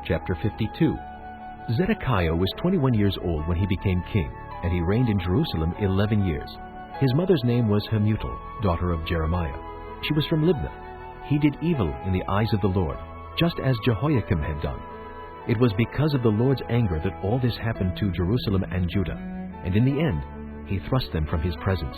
Chapter 52. Zedekiah was 21 years old when he became king, and he reigned in Jerusalem 11 years. His mother's name was Hamutal, daughter of Jeremiah. She was from Libnah. He did evil in the eyes of the Lord, just as Jehoiakim had done. It was because of the Lord's anger that all this happened to Jerusalem and Judah, and in the end he thrust them from his presence.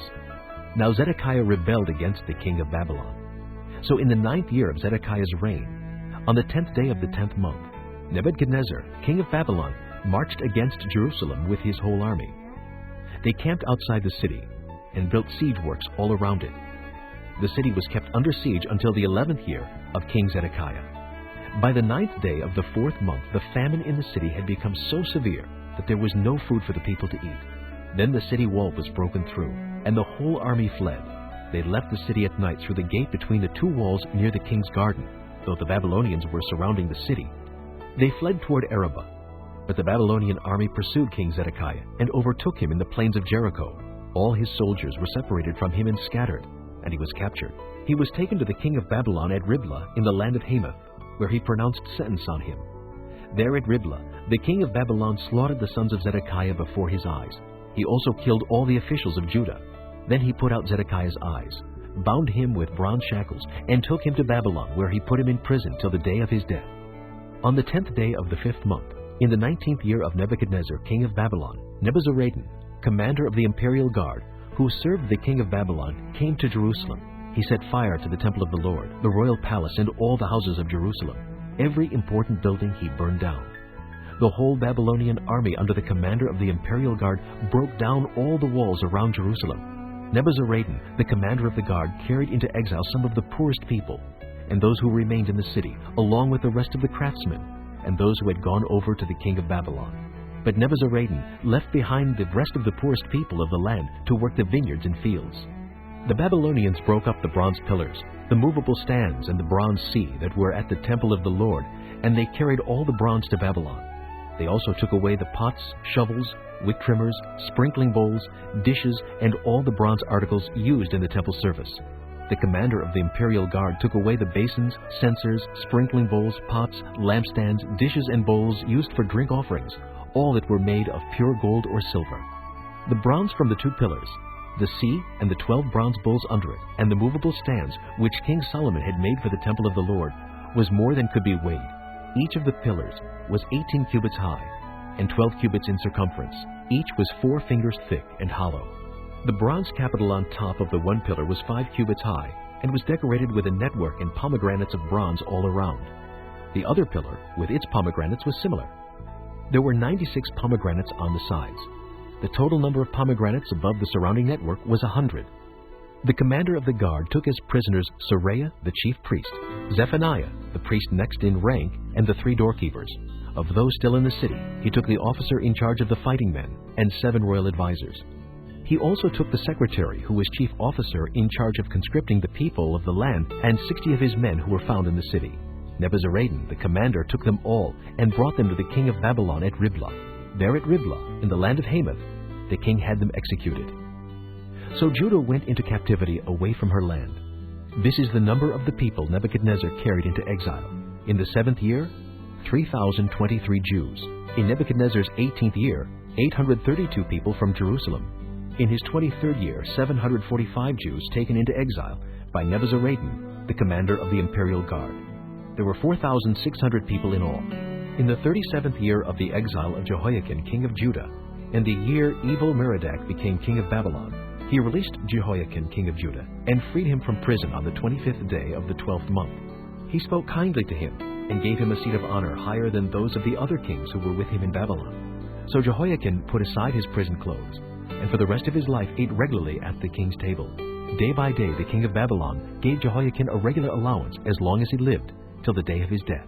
Now Zedekiah rebelled against the king of Babylon. So in the 9th year of Zedekiah's reign, on the 10th day of the 10th month, Nebuchadnezzar, king of Babylon, marched against Jerusalem with his whole army. They camped outside the city and built siege works all around it. The city was kept under siege until the 11th year of King Zedekiah. By the 9th day of the 4th month, the famine in the city had become so severe that there was no food for the people to eat. Then the city wall was broken through, and the whole army fled. They left the city at night through the gate between the two walls near the king's garden, though the Babylonians were surrounding the city. They fled toward Arabah, but the Babylonian army pursued King Zedekiah and overtook him in the plains of Jericho. All his soldiers were separated from him and scattered, and he was captured. He was taken to the king of Babylon at Riblah in the land of Hamath, where he pronounced sentence on him. There at Riblah, the king of Babylon slaughtered the sons of Zedekiah before his eyes. He also killed all the officials of Judah. Then he put out Zedekiah's eyes, bound him with bronze shackles, and took him to Babylon, where he put him in prison till the day of his death. On the 10th day of the 5th month, in the 19th year of Nebuchadnezzar, king of Babylon, Nebuzaradan, commander of the imperial guard, who served the king of Babylon, came to Jerusalem. He set fire to the temple of the Lord, the royal palace, and all the houses of Jerusalem. Every important building he burned down. The whole Babylonian army under the commander of the imperial guard broke down all the walls around Jerusalem. Nebuzaradan, the commander of the guard, carried into exile some of the poorest people, and those who remained in the city, along with the rest of the craftsmen, and those who had gone over to the king of Babylon. But Nebuzaradan left behind the rest of the poorest people of the land to work the vineyards and fields. The Babylonians broke up the bronze pillars, the movable stands, and the bronze sea that were at the temple of the Lord, and they carried all the bronze to Babylon. They also took away the pots, shovels, wick trimmers, sprinkling bowls, dishes, and all the bronze articles used in the temple service. The commander of the imperial guard took away the basins, censers, sprinkling bowls, pots, lampstands, dishes, and bowls used for drink offerings, all that were made of pure gold or silver. The bronze from the 2 pillars, the sea and the 12 bronze bowls under it, and the movable stands which King Solomon had made for the temple of the Lord, was more than could be weighed. Each of the pillars was 18 cubits high, and 12 cubits in circumference. Each was 4 fingers thick and hollow. The bronze capital on top of the one pillar was 5 cubits high, and was decorated with a network and pomegranates of bronze all around. The other pillar, with its pomegranates, was similar. There were 96 pomegranates on the sides. The total number of pomegranates above the surrounding network was 100. The commander of the guard took as prisoners Seraiah, the chief priest, Zephaniah, the priest next in rank, and the 3 doorkeepers. Of those still in the city, he took the officer in charge of the fighting men and 7 royal advisers. He also took the secretary, who was chief officer in charge of conscripting the people of the land, and 60 of his men who were found in the city. Nebuzaradan, the commander, took them all and brought them to the king of Babylon at Riblah. There at Riblah, in the land of Hamath, the king had them executed. So Judah went into captivity away from her land. This is the number of the people Nebuchadnezzar carried into exile. In the 7th year, 3,023 Jews. In Nebuchadnezzar's 18th year, 832 people from Jerusalem. In his 23rd year, 745 Jews taken into exile by Nebuzaradan, the commander of the imperial guard. There were 4,600 people in all. In the 37th year of the exile of Jehoiakim, king of Judah, and the year Evil-Merodach became king of Babylon, he released Jehoiakim, king of Judah, and freed him from prison on the 25th day of the 12th month. He spoke kindly to him, and gave him a seat of honor higher than those of the other kings who were with him in Babylon. So Jehoiakim put aside his prison clothes, and for the rest of his life ate regularly at the king's table. Day by day the king of Babylon gave Jehoiakim a regular allowance as long as he lived, till the day of his death.